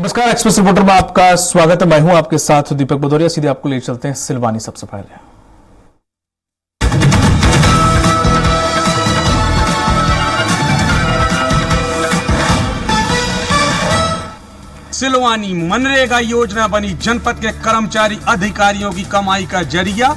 नमस्कार, express reporter में आपका स्वागत है। मैं हूं आपके साथ दीपक भदौरिया। सीधे आपको ले चलते हैं सिलवानी। सबसे पहले सिलवानी मनरेगा योजना बनी जनपद के कर्मचारी अधिकारियों की कमाई का जरिया।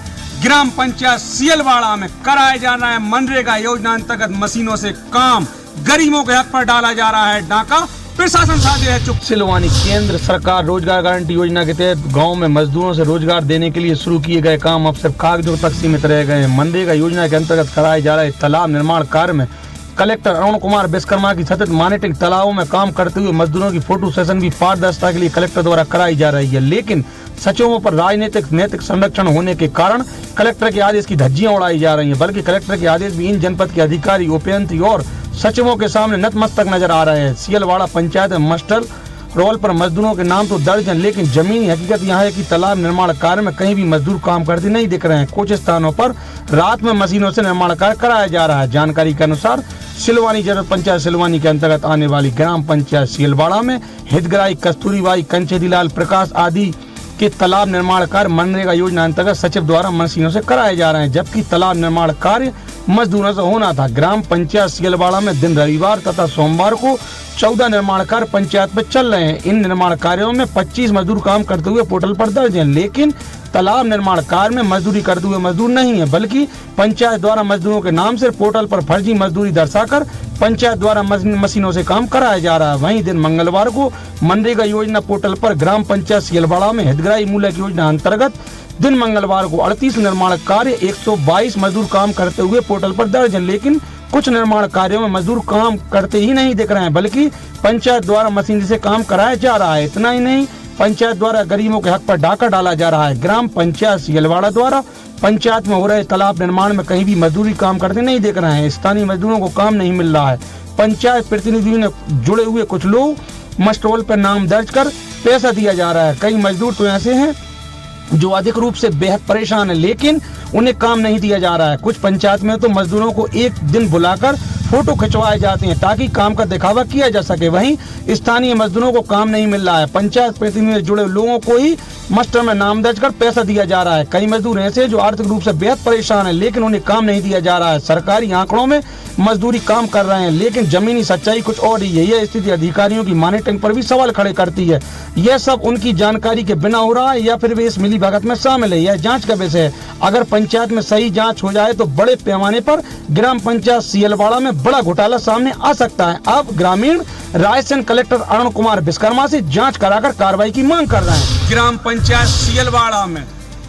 ग्राम पंचायत सियलवाड़ा में कराया जा रहा है मनरेगा योजना अंतर्गत मशीनों से काम। गरीबों के हक पर डाला जा रहा है डाका। प्रशासन साधे है चुप। सिलवानी केंद्र सरकार रोजगार गारंटी योजना के तहत गांव में मजदूरों से रोजगार देने के लिए शुरू किए गए काम अब सिर्फ कागजों तक सीमित रह गए हैं। मनरेगा योजना के अंतर्गत कराए जा रहे तालाब निर्माण कार्य में कलेक्टर अरुण कुमार विश्वकर्मा की सतत मॉनिटरिंग। तालाबों में काम करते हुए मजदूरों की फोटो सेशन भी पारदर्शिता के लिए कलेक्टर द्वारा कराई जा रही है, लेकिन सचिवों पर राजनीतिक नैतिक संरक्षण होने के कारण कलेक्टर के आदेश की धज्जियां उड़ाई जा रही हैं। बल्कि कलेक्टर के आदेश भी इन जनपद के अधिकारी, उपायुक्त और सचिवों के सामने नतमस्तक नजर आ रहे हैं। सियलवाड़ा पंचायत में मास्टर रोल पर मजदूरों के नाम तो दर्ज हैं, लेकिन जमीनी हकीकत यहाँ है कि तालाब निर्माण कार्य में कहीं भी मजदूर काम करते नहीं दिख रहे हैं। कुछ स्थानों पर रात में मशीनों से निर्माण कार्य कराया जा रहा है। जानकारी के अनुसार सिलवानी जनपद पंचायत सिलवानी के अंतर्गत आने वाली ग्राम पंचायत सियलवाड़ा में हितग्राही कस्तूरीबाई, कंचेदीलाल, प्रकाश आदि के तालाब निर्माण कार्य मनरेगा योजना अंतर्गत सचिव द्वारा मशीनों से कराए जा रहे हैं, जबकि तालाब निर्माण कार्य मजदूरों से होना था। ग्राम पंचायत सियलवाड़ा में दिन रविवार तथा सोमवार को 14 निर्माण कार्य पंचायत में चल रहे हैं। इन निर्माण कार्यों में 25 मजदूर काम करते हुए पोर्टल पर दर्ज हैं, लेकिन तालाब निर्माण कार्य में मजदूरी करते हुए मजदूर नहीं है, बल्कि पंचायत द्वारा मजदूरों के नाम से पोर्टल पर फर्जी मजदूरी दर्शाकर पंचायत द्वारा मशीनों से काम कराया जा रहा है। वहीं दिन मंगलवार को मनरेगा योजना पोर्टल पर ग्राम पंचायत सियलवाड़ा में हितग्राही मूलक योजना अंतर्गत दिन मंगलवार को 38 निर्माण कार्य 122 मजदूर काम करते हुए पोर्टल पर दर्ज हैं, लेकिन कुछ निर्माण कार्यों में मजदूर काम करते ही नहीं दिख रहे हैं, बल्कि पंचायत द्वारा मशीन से काम कराया जा रहा है। इतना ही नहीं, पंचायत द्वारा गरीबों के हक पर डाका डाला जा रहा है। ग्राम पंचायत सियलवाड़ा द्वारा पंचायत में हो रहे तालाब निर्माण में कहीं भी मजदूरी काम करते नहीं दिख रहे हैं। स्थानीय मजदूरों को काम नहीं मिल रहा है। पंचायत प्रतिनिधियों ने जुड़े हुए कुछ लोग मस्टरोल पर नाम दर्ज कर पैसा दिया जा रहा है। कई मजदूर तो ऐसे हैं जो अधिक रूप से बेहद परेशान है, लेकिन उन्हें काम नहीं दिया जा रहा है। कुछ पंचायत में तो मजदूरों को एक दिन बुलाकर फोटो खिंचवाए जाते हैं ताकि काम का दिखावा किया जा सके। वहीं स्थानीय मजदूरों को काम नहीं मिल रहा है। पंचायत प्रतिनिधि से जुड़े लोगों को ही मस्टर में नाम दर्ज कर पैसा दिया जा रहा है। कई मजदूर ऐसे जो आर्थिक रूप से बेहद परेशान है, लेकिन उन्हें काम नहीं दिया जा रहा है। सरकारी आंकड़ों में मजदूरी काम कर रहे हैं, लेकिन जमीनी सच्चाई कुछ और ही है। यह स्थिति अधिकारियों की मॉनिटरिंग पर भी सवाल खड़े करती है। यह सब उनकी जानकारी के बिना हो रहा है या फिर वे इस मिली भगत में शामिल है, यह जांच का विषय है। अगर पंचायत में सही जांच हो जाए तो बड़े पैमाने पर ग्राम पंचायत सियलवाड़ा में बड़ा घोटाला सामने आ सकता है। अब ग्रामीण रायसेन कलेक्टर अरुण कुमार विश्वकर्मा से जांच कराकर कार्रवाई की मांग कर रहे हैं। ग्राम पंचायत सियलवाड़ा में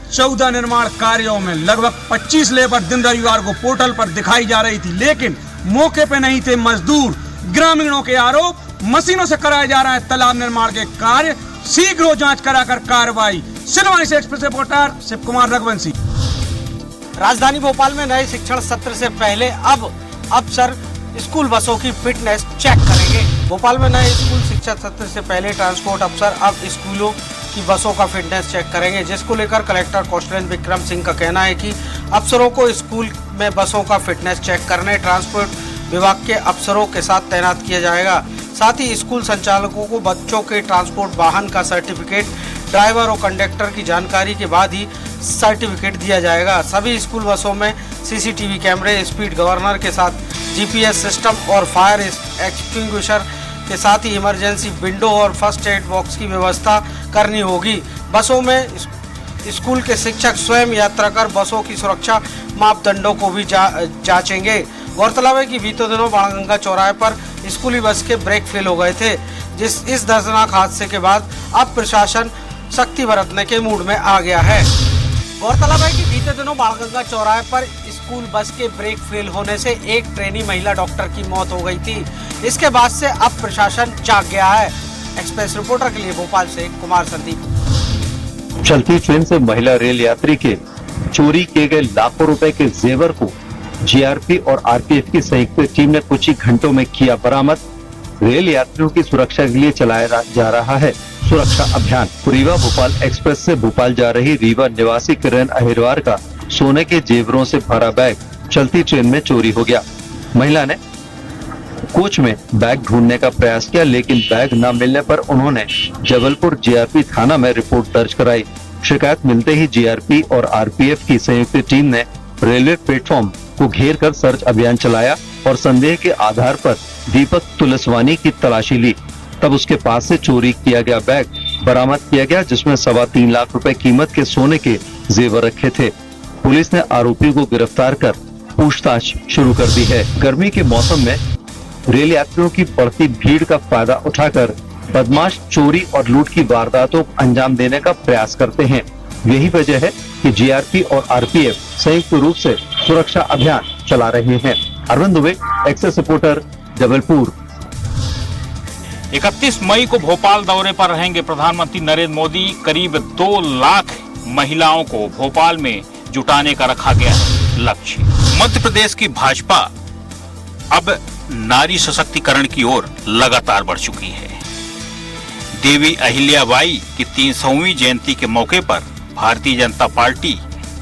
14 निर्माण कार्यों में लगभग 25 लेबर दिन रविवार को पोर्टल पर दिखाई जा रही थी, लेकिन मौके पे नहीं थे मजदूर। ग्रामीणों के आरोप, मशीनों से कराया जा रहा है तालाब निर्माण के कार्य। शीघ्र जांच कराकर कार्रवाई। सिलवानी से एक्सप्रेस रिपोर्टर शिव कुमार रघुवंशी। राजधानी भोपाल में नए शिक्षण सत्र से पहले अब अफसर स्कूल बसों की फिटनेस चेक करेंगे। भोपाल में नए स्कूल शिक्षा सत्र से पहले ट्रांसपोर्ट अफसर अब स्कूलों की बसों का फिटनेस चेक करेंगे, जिसको लेकर कलेक्टर कौशलेंद्र विक्रम सिंह का कहना है कि अफसरों को स्कूल में बसों का फिटनेस चेक करने ट्रांसपोर्ट विभाग के अफसरों के साथ तैनात किया जाएगा। साथ ही स्कूल संचालकों को बच्चों के ट्रांसपोर्ट वाहन का सर्टिफिकेट, ड्राइवर और कंडक्टर की जानकारी के बाद ही सर्टिफिकेट दिया जाएगा। सभी स्कूल बसों में सीसीटीवी कैमरे, स्पीड गवर्नर के साथ जीपीएस सिस्टम और फायर एक्सटिंग्विशर के साथ ही इमरजेंसी विंडो और फर्स्ट एड बॉक्स की व्यवस्था करनी होगी। बसों में स्कूल के शिक्षक स्वयं यात्रा कर बसों की सुरक्षा मापदंडों को भी जांचेंगे। गौरतलब है कि बीते दिनों बाणगंगा चौराहे पर स्कूली बस के ब्रेक फेल हो गए थे। इस दर्दनाक हादसे के बाद अब प्रशासन सख्ती बरतने के मूड में आ गया है। गौरतलब है कि बीते दिनों बाणगंगा चौराहे पर स्कूल बस के ब्रेक फेल होने से एक ट्रेनी महिला डॉक्टर की मौत हो गई थी। इसके बाद से अब प्रशासन जाग गया है। एक्सप्रेस रिपोर्टर के लिए भोपाल से कुमार संदीप। चलती ट्रेन से महिला रेल यात्री के चोरी किए गए लाखों रुपए के जेवर को जीआरपी और आरपीएफ की संयुक्त टीम ने कुछ ही घंटों में किया बरामद। रेल यात्रियों की सुरक्षा के लिए चलाया जा रहा है सुरक्षा अभियान। रीवा भोपाल एक्सप्रेस से भोपाल जा रही रीवा निवासी किरण अहिरवार का सोने के जेवरों से भरा बैग चलती ट्रेन में चोरी हो गया। महिला ने कोच में बैग ढूंढने का प्रयास किया, लेकिन बैग न मिलने पर उन्होंने जबलपुर जीआरपी थाना में रिपोर्ट दर्ज कराई। शिकायत मिलते ही जीआरपी और आरपीएफ की संयुक्त टीम ने रेलवे प्लेटफॉर्म को घेर कर सर्च अभियान चलाया और संदेह के आधार पर दीपक तुलसवानी की तलाशी ली। तब उसके पास से चोरी किया गया बैग बरामद किया गया, जिसमें 3.25 लाख रुपए कीमत के सोने के जेवर रखे थे। पुलिस ने आरोपी को गिरफ्तार कर पूछताछ शुरू कर दी है। गर्मी के मौसम में रेल यात्रियों की बढ़ती भीड़ का फायदा उठाकर बदमाश चोरी और लूट की वारदातों को अंजाम देने का प्रयास करते हैं। यही वजह है कि जीआरपी और आरपीएफ संयुक्त रूप से सुरक्षा अभियान चला रहे हैं। अरविंद दुबे, एक्सेस रिपोर्टर, जबलपुर। 31 मई को भोपाल दौरे पर रहेंगे प्रधानमंत्री नरेंद्र मोदी। करीब 2 लाख महिलाओं को भोपाल में जुटाने का रखा गया है लक्ष्य। मध्य प्रदेश की भाजपा अब नारी सशक्तिकरण की ओर लगातार बढ़ चुकी है। देवी अहिल्याबाई की 300वीं जयंती के मौके पर भारतीय जनता पार्टी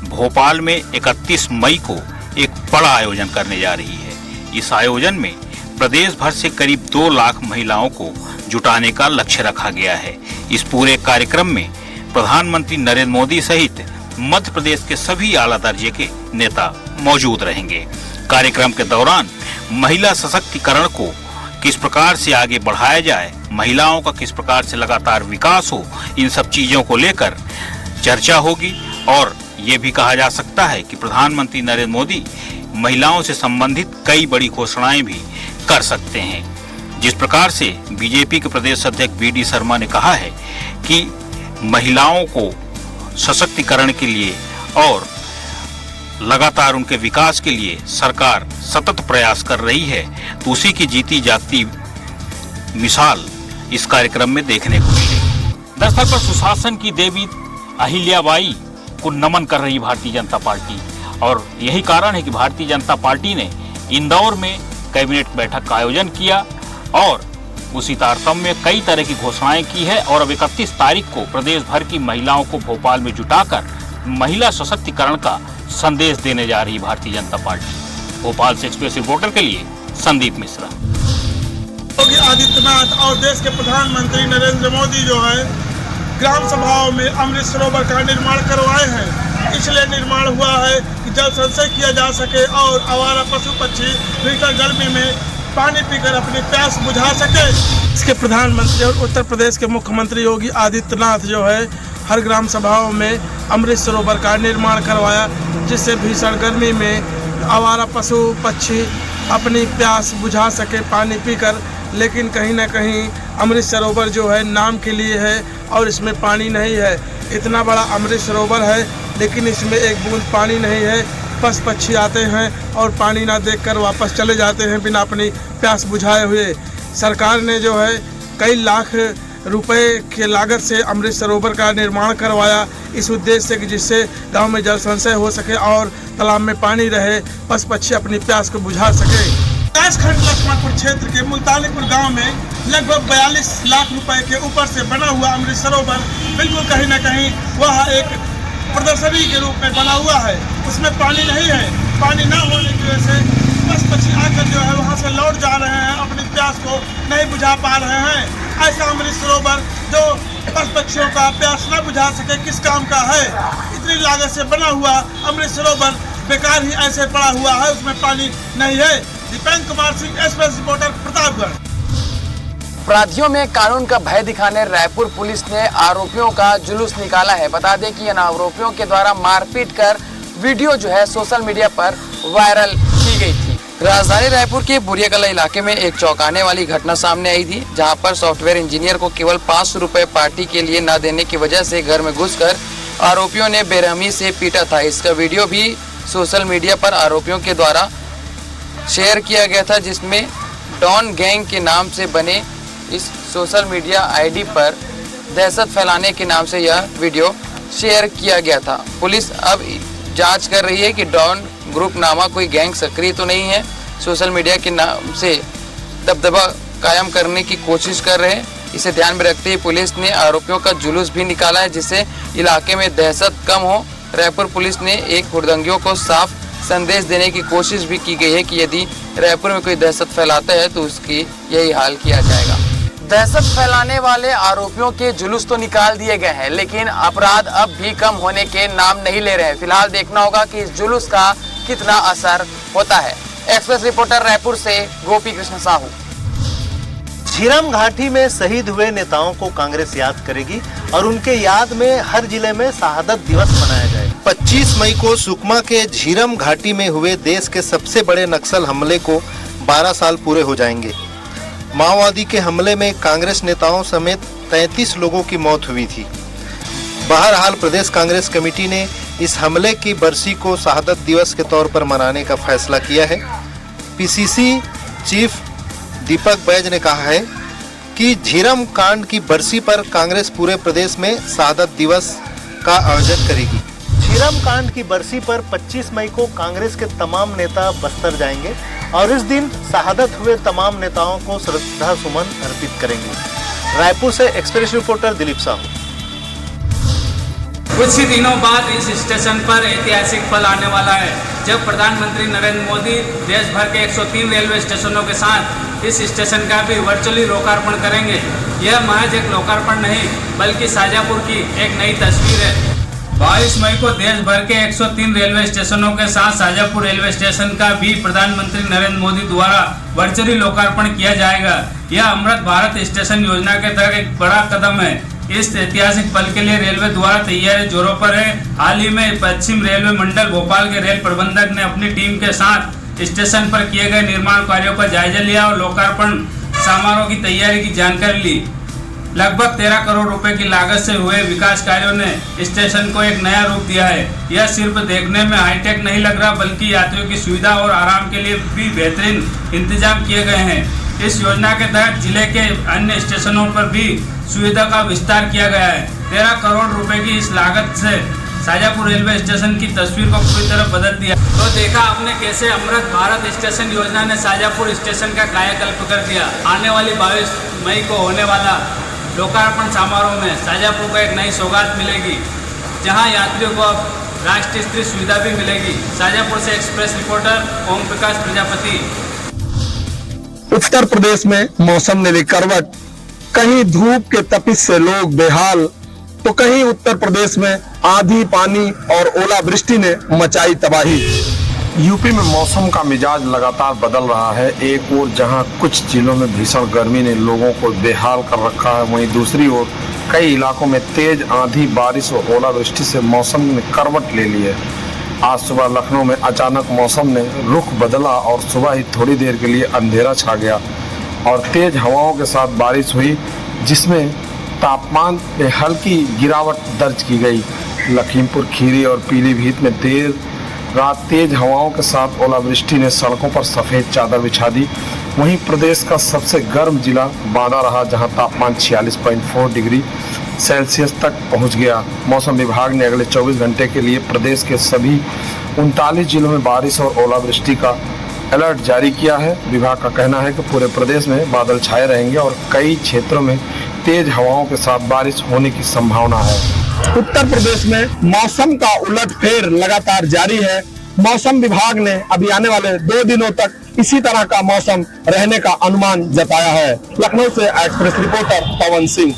भोपाल में 31 मई को एक बड़ा आयोजन करने जा रही है। इस आयोजन में प्रदेश भर से करीब 2 लाख महिलाओं को जुटाने का लक्ष्य रखा गया है। इस पूरे कार्यक्रम में प्रधानमंत्री नरेंद्र मोदी सहित मध्य प्रदेश के सभी आला दर्जे के नेता मौजूद रहेंगे। कार्यक्रम के दौरान महिला सशक्तिकरण को किस प्रकार से आगे बढ़ाया जाए, महिलाओं का किस प्रकार से लगातार विकास हो, इन सब चीजों को लेकर चर्चा होगी। और ये भी कहा जा सकता है कि प्रधानमंत्री नरेंद्र मोदी महिलाओं से संबंधित कई बड़ी घोषणाएं भी कर सकते हैं। जिस प्रकार से बीजेपी के प्रदेश अध्यक्ष वी.डी. शर्मा ने कहा है कि महिलाओं को सशक्तिकरण के लिए और लगातार उनके विकास के लिए सरकार सतत प्रयास कर रही है, तो उसी की जीती जागती मिसाल इस कार्यक्रम में देखने को मिलेगी। दरअसल पर सुशासन की देवी अहिल्याबाई को नमन कर रही भारतीय जनता पार्टी, और यही कारण है कि भारतीय जनता पार्टी ने इंदौर में कैबिनेट बैठक का आयोजन किया और उसी तारतम्य में कई तरह की घोषणाएं की है। और अब 31 तारीख को प्रदेश भर की महिलाओं को भोपाल में जुटाकर महिला सशक्तिकरण का संदेश देने जा रही भारतीय जनता पार्टी। भोपाल से एक्सप्रेस रिपोर्टर के लिए संदीप मिश्रा। योगी आदित्यनाथ और देश के प्रधानमंत्री नरेंद्र मोदी जो है ग्राम सभाओं में अमृत सरोवर का निर्माण करवाए हैं। इसलिए निर्माण हुआ है कि जल संचय किया जा सके और आवारा पशु पक्षी भीषण गर्मी में पानी पीकर अपनी प्यास बुझा सके। इसके प्रधानमंत्री और उत्तर प्रदेश के मुख्यमंत्री योगी आदित्यनाथ जो है हर ग्राम सभाओं में अमृत सरोवर का निर्माण करवाया, जिससे भीषण गर्मी में आवारा पशु पक्षी अपनी प्यास बुझा सके पानी पीकर। लेकिन कहीं ना कहीं अमृत सरोवर जो है नाम के लिए है और इसमें पानी नहीं है। इतना बड़ा अमृत सरोवर है लेकिन इसमें एक बूंद पानी नहीं है। पशु पक्षी आते हैं और पानी ना देखकर वापस चले जाते हैं बिना अपनी प्यास बुझाए हुए। सरकार ने जो है कई लाख रुपए के लागत से अमृत सरोवर का निर्माण करवाया, इस उद्देश्य से कि जिससे गांव में जल संचय हो सके और तालाब में पानी रहे, पशु पक्षी अपनी प्यास को बुझा सके। विकासखंड लक्ष्मणपुर क्षेत्र के मुल्तानीपुर गांव में लगभग 42 लाख रुपए के ऊपर से बना हुआ अमृत सरोवर बिल्कुल कहीं न कहीं वह एक प्रदर्शनी के रूप में बना हुआ है। उसमें पानी नहीं है। पानी ना होने की वजह से पशु पक्षी आकर जो है वहाँ से लौट जा रहे हैं, अपनी प्यास को नहीं बुझा पा रहे हैं। ऐसा अमृत सरोवर जो पशु पक्षियों का प्यास न बुझा सके किस काम का है। इतनी लागत से बना हुआ अमृत सरोवर बेकार ही ऐसे पड़ा हुआ है, उसमें पानी नहीं है। Deependra Kumar Singh, express reporter, Pratapgarh. अपराधियों में कानून का भय दिखाने रायपुर पुलिस ने आरोपियों का जुलूस निकाला है। बता दें कि इन आरोपियों के द्वारा मारपीट कर वीडियो जो है सोशल मीडिया पर वायरल की गई थी। राजधानी रायपुर के बुरियाकला इलाके में एक चौंकाने वाली घटना सामने आई थी, जहां पर सॉफ्टवेयर इंजीनियर को केवल 500 रुपए पार्टी के लिए न देने की वजह से घर में घुसकर आरोपियों ने बेरहमी से पीटा था। इसका वीडियो भी सोशल मीडिया पर आरोपियों के द्वारा शेयर किया गया था, जिसमें डॉन गैंग के नाम से बने इस सोशल मीडिया आईडी पर दहशत फैलाने के नाम से यह वीडियो शेयर किया गया था। पुलिस अब जांच कर रही है कि डॉन ग्रुप नामा कोई गैंग सक्रिय तो नहीं है। सोशल मीडिया के नाम से दबदबा कायम करने की कोशिश कर रहे हैं। इसे ध्यान में रखते हुए पुलिस ने आरोपियों का जुलूस भी निकाला है, जिससे इलाके में दहशत कम हो। रायपुर पुलिस ने एक हुड़दंगियों को साफ संदेश देने की कोशिश भी की गई है कि यदि रायपुर में कोई दहशत फैलाता है तो उसकी यही हाल किया जाएगा। दहशत फैलाने वाले आरोपियों के जुलूस तो निकाल दिए गए हैं, लेकिन अपराध अब भी कम होने के नाम नहीं ले रहे हैं। फिलहाल देखना होगा कि इस जुलूस का कितना असर होता है। एक्सप्रेस रिपोर्टर रायपुर से गोपी कृष्ण साहू। झीरम घाटी में शहीद हुए नेताओं को कांग्रेस याद करेगी और उनके याद में हर जिले में शहादत दिवस मनाया जाए। 25 मई को सुकमा के झीरम घाटी में हुए देश के सबसे बड़े नक्सल हमले को 12 साल पूरे हो जाएंगे। माओवादी के हमले में कांग्रेस नेताओं समेत 33 लोगों की मौत हुई थी। बहरहाल प्रदेश कांग्रेस कमेटी ने इस हमले की बरसी को शहादत दिवस के तौर पर मनाने का फैसला किया है। पीसीसी चीफ दीपक बैज ने कहा है कि झीरम कांड की बरसी पर कांग्रेस पूरे प्रदेश में शहादत दिवस का आयोजन करेगी। झीरम कांड की बरसी पर 25 मई को कांग्रेस के तमाम नेता बस्तर जाएंगे और इस दिन शहादत हुए तमाम नेताओं को श्रद्धा सुमन अर्पित करेंगे। रायपुर से एक्सप्रेस रिपोर्टर दिलीप साहू। कुछ ही दिनों बाद इस स्टेशन पर ऐतिहासिक पल आने वाला है, जब प्रधानमंत्री नरेंद्र मोदी देश भर के 103 रेलवे स्टेशनों के साथ इस स्टेशन का भी वर्चुअली लोकार्पण करेंगे। यह महज एक लोकार्पण नहीं बल्कि शाजापुर की एक नई तस्वीर है। 22 मई को देश भर के 103 रेलवे स्टेशनों के साथ शाजापुर रेलवे स्टेशन का भी प्रधानमंत्री नरेंद्र मोदी द्वारा वर्चुअली लोकार्पण किया जाएगा। यह अमृत भारत स्टेशन योजना के तहत एक बड़ा कदम है। इस ऐतिहासिक पल के लिए रेलवे द्वारा तैयारी जोरों पर है। हाल ही में पश्चिम रेलवे मंडल भोपाल के रेल प्रबंधक ने अपनी टीम के साथ स्टेशन पर किए गए निर्माण कार्यों का जायजा लिया और लोकार्पण समारोह की तैयारी की जानकारी ली। लगभग 13 करोड़ रुपए की लागत से हुए विकास कार्यों ने स्टेशन को एक नया रूप दिया है। यह सिर्फ देखने में हाईटेक नहीं लग रहा बल्कि यात्रियों की सुविधा और आराम के लिए भी बेहतरीन इंतजाम किए गए हैं। इस योजना के तहत जिले के अन्य स्टेशनों पर भी सुविधा का विस्तार किया गया है। 13 करोड़ रुपए की इस लागत से शाजापुर रेलवे स्टेशन की तस्वीर को पूरी तरह बदल दिया। तो देखा आपने कैसे अमृत भारत स्टेशन योजना ने शाजापुर स्टेशन का कायाकल्प कर दिया। आने वाली 22 मई को होने वाला लोकार्पण समारोह में शाजापुर को एक नई सौगात मिलेगी, जहां यात्रियों को अब राष्ट्रीय स्तरीय सुविधा भी मिलेगी। शाजापुर से एक्सप्रेस रिपोर्टर ओम प्रकाश प्रजापति। उत्तर प्रदेश में मौसम ने ली करवट। कहीं धूप के तपिश से लोग बेहाल तो कहीं उत्तर प्रदेश में आंधी, पानी और ओलावृष्टि ने मचाई तबाही। यूपी में मौसम का मिजाज लगातार बदल रहा है। एक ओर जहां कुछ जिलों में भीषण गर्मी ने लोगों को बेहाल कर रखा है, वहीं दूसरी ओर कई इलाकों में तेज आंधी, बारिश और ओलावृष्टि से मौसम ने करवट ले ली है। आज सुबह लखनऊ में अचानक मौसम ने रुख बदला और सुबह ही थोड़ी देर के लिए अंधेरा छा गया और तेज हवाओं के साथ बारिश हुई, जिसमें तापमान में हल्की गिरावट दर्ज की गई। लखीमपुर खीरी और पीलीभीत में देर रात तेज हवाओं के साथ ओलावृष्टि ने सड़कों पर सफ़ेद चादर बिछा दी। वहीं प्रदेश का सबसे गर्म जिला बांदा रहा, जहां तापमान 46.4 डिग्री सेल्सियस तक पहुंच गया। मौसम विभाग ने अगले 24 घंटे के लिए प्रदेश के सभी 39 जिलों में बारिश और ओलावृष्टि का अलर्ट जारी किया है। विभाग का कहना है कि पूरे प्रदेश में बादल छाए रहेंगे और कई क्षेत्रों में तेज हवाओं के साथ बारिश होने की संभावना है। उत्तर प्रदेश में मौसम का उलटफेर लगातार जारी है। मौसम विभाग ने अभी आने वाले 2 दिनों तक इसी तरह का मौसम रहने का अनुमान जताया है। लखनऊ से एक्सप्रेस रिपोर्टर पवन सिंह।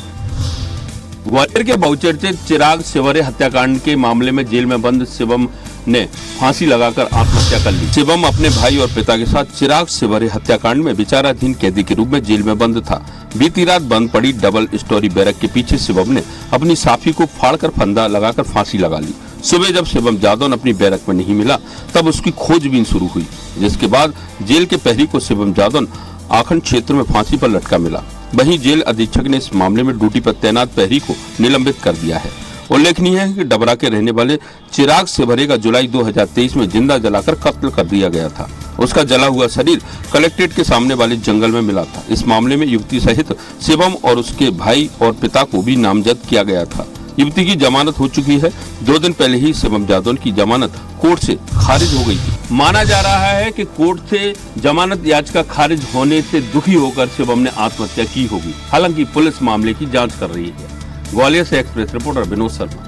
ग्वालियर के बहुचर्चित चिराग सेवरे हत्याकांड के मामले में जेल में बंद शिवम ने फांसी लगाकर आत्महत्या कर ली। शिवम अपने भाई और पिता के साथ चिराग सेवरे हत्याकांड में विचाराधीन कैदी के रूप में जेल में बंद था। बीती रात बंद पड़ी डबल स्टोरी बैरक के पीछे शिवम ने अपनी साफी को फाड़कर फंदा लगाकर फांसी लगा ली। सुबह जब शिवम जादौन अपनी बैरक में नहीं मिला तब उसकी खोजबीन शुरू हुई, जिसके बाद जेल के प्रहरी को शिवम जादौन आखंड क्षेत्र में फांसी पर लटका मिला। वहीं जेल अधीक्षक ने इस मामले में ड्यूटी पर तैनात प्रहरी को निलंबित कर दिया है। उल्लेखनीय है कि डबरा के रहने वाले चिराग सेवरे का जुलाई 2023 में जिंदा जलाकर कत्ल कर दिया गया था। उसका जला हुआ शरीर कलेक्ट्रेट के सामने वाले जंगल में मिला था। इस मामले में युवती सहित शिवम और उसके भाई और पिता को भी नामजद किया गया था। युवती की जमानत हो चुकी है। 2 दिन पहले ही शिवम जादौन की जमानत कोर्ट से खारिज हो गई थी। माना जा रहा है कि कोर्ट से जमानत याचिका खारिज होने से दुखी होकर शिवम ने आत्महत्या की होगी। हालांकि पुलिस मामले की जांच कर रही है। ग्वालियर से एक्सप्रेस रिपोर्टर विनोद शर्मा।